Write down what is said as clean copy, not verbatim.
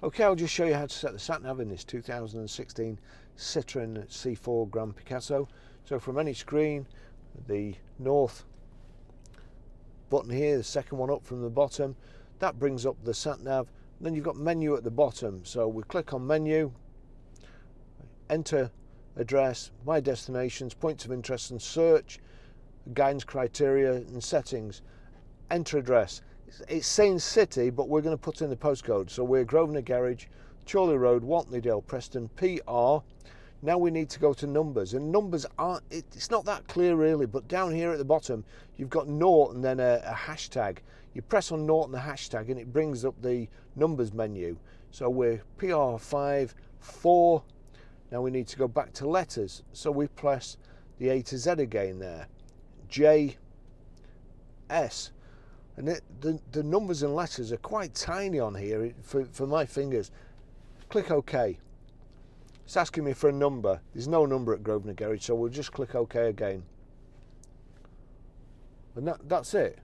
Okay, I'll just show you how to set the sat-nav in this 2016 Citroen C4 Grand Picasso. So from any screen, the north button here, the second one up from the bottom, that brings up the sat-nav. Then you've got menu at the bottom, so we click on menu, enter address, my destinations, points of interest and search, guidance criteria and settings, enter address. It's saying city, but we're going to put in the postcode. So we're Grosvenor Garage, Chorley Road, Wantleydale, Preston, PR. Now we need to go to numbers, and numbers aren't, it's not that clear really, but down here at the bottom you've got naught and then a hashtag. You press on naught and the hashtag and it brings up the numbers menu. So we're PR5 4. Now we need to go back to letters, so we press the A to Z again there, J, S. And the numbers and letters are quite tiny on here for my fingers. Click OK. It's asking me for a number. There's no number at Grosvenor Garage, so we'll just click OK again. And that's it.